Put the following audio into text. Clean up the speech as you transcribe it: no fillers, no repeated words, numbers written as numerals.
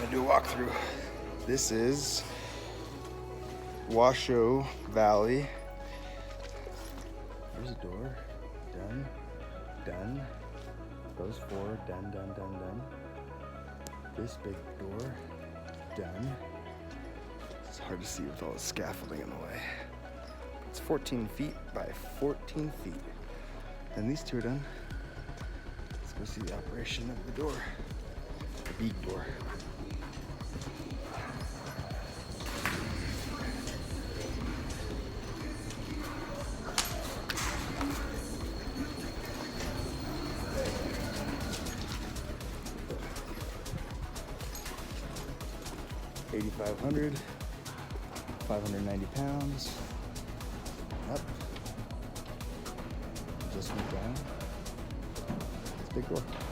to do a walkthrough. This is Washoe Valley. There's a door. Done. Done. Those four. Done, done, done, done. This big door. Done. It's hard to see with all the scaffolding in the way. It's 14 feet by 14 feet. And these two are done. Let's go see the operation of the door. The big door. $8,500, 590 pounds. Up. Just went down. It's a big door.